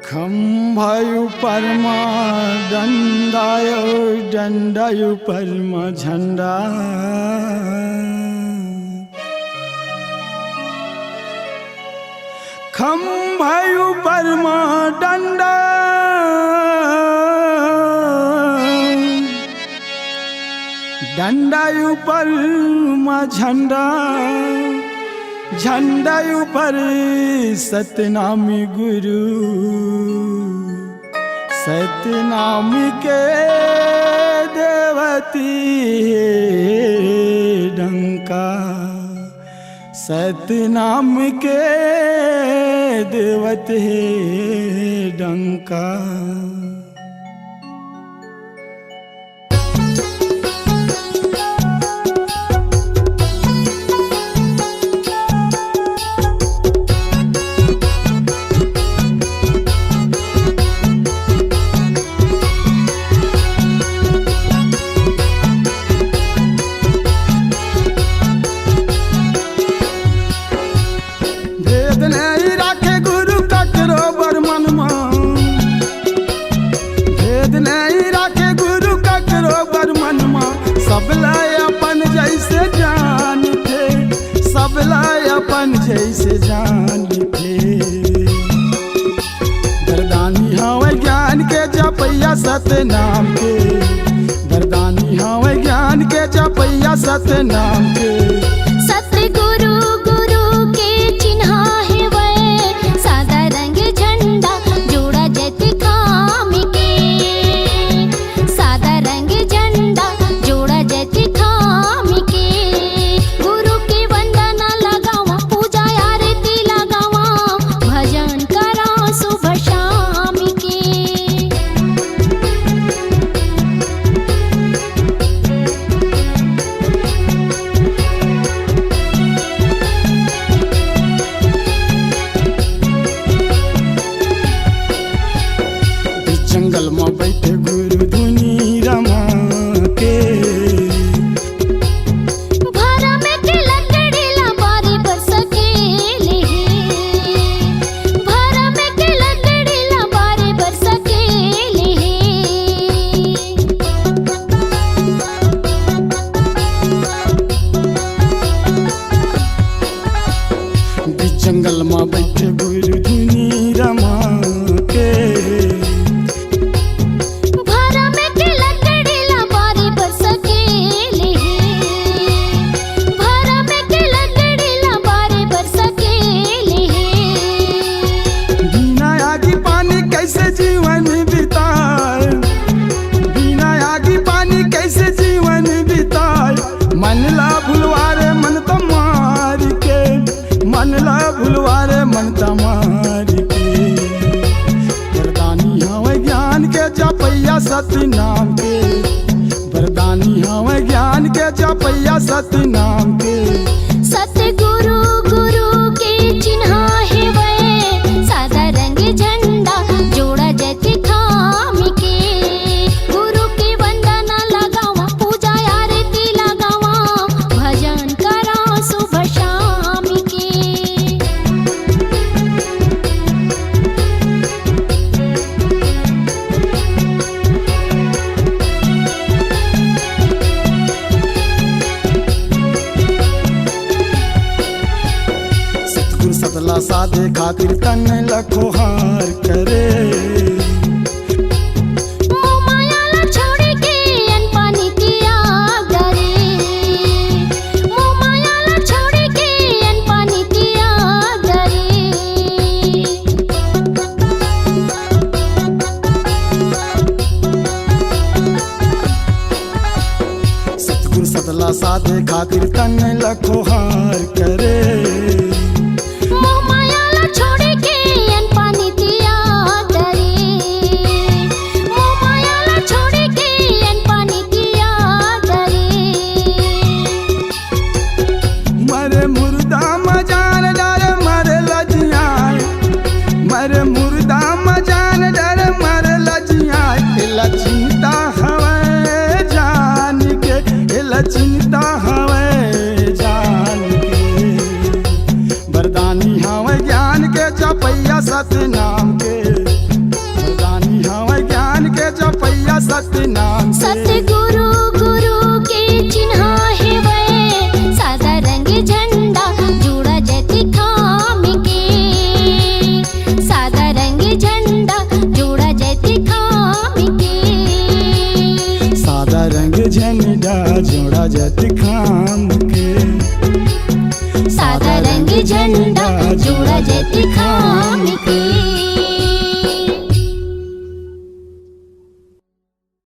खंभायु परमा दंडायो दंडायु परमा झंडा खंभायु परमा दंडा दंडायु परमा झंडा झंडा ऊपर सतनामी गुरु सतनामी के देवती डंका सतनाम के देवते डंका। अपन जैसे जान थे वरदानी हवे ज्ञान के जपैया सतनाम के वरदानी हवे ज्ञान के जपैया सतनाम के। सतगुरु गुरु के चिन्हा है वे सादा रंग झंडा जोड़ा जैते खाम के सादा रंग झंडा जोड़ा जैते खाम के। गुरु के वंदना लगावा पूजा आरती लगावा भजन करा सुबह शाम के। जंगल में बैठे गुरु धुनी रमा के भरा में के लकड़ी ला बारी पर सकेले भरा में के लकड़ी ला बारी पर सकेले। जंगल में बैठे गुरु धुनी रमा के भरा में के लकड़ी ला बारी पर सकेले भरा में के लकड़ी ला बारी पर सकेले। बिना आगी पानी कैसे जीवन बिताए बिना आगी पानी कैसे जीवन बिताए मन ला भुलवारे मन तमार के मन ला भुलवारे मन तमार के। वरदानी हवे ज्ञान के जपैया सतनाम के वरदानी हवे ज्ञान के जपैया सतनाम के। सतगुरु गुरु के चिन्हा है वे सादा रंग झंडा जोड़ा जैते खाम के। गुरु के वंदना लगावा पूजा आरती लगावा भजन करा सुबह शाम के। सतगुरु सतला साधे खातिर तन लखो हार करे मोह माया ला छोड़ के अनपानी तिया डरे मोह माया ला छोड़ के अनपानी तिया डरे। सतगुरु सतला साधे खातिर तन लखो हार करे मोह माया ला छोड़ के अनपानी तिया डरे मोह माया ला छोड़ के अनपानी तिया डरे। मरे मुर्दा मजान डर मरे लजियाए मरे मुर्दा मजान डर मरे लजियाए इला चिंता हवे जान के इला चिंता हवे जान के। वरदानी हवे ज्ञान के जपैया सतनाम के सतनाम से। सतगुरु गुरु के चिन्ह है वे, सादा रंग झंडा जोड़ा जैती थाम के, सादा रंग झंडा जोड़ा जैती थाम के, सादा रंग झंडा जोड़ा जैती खाम के, सादा रंग झंडा जोड़ा जैती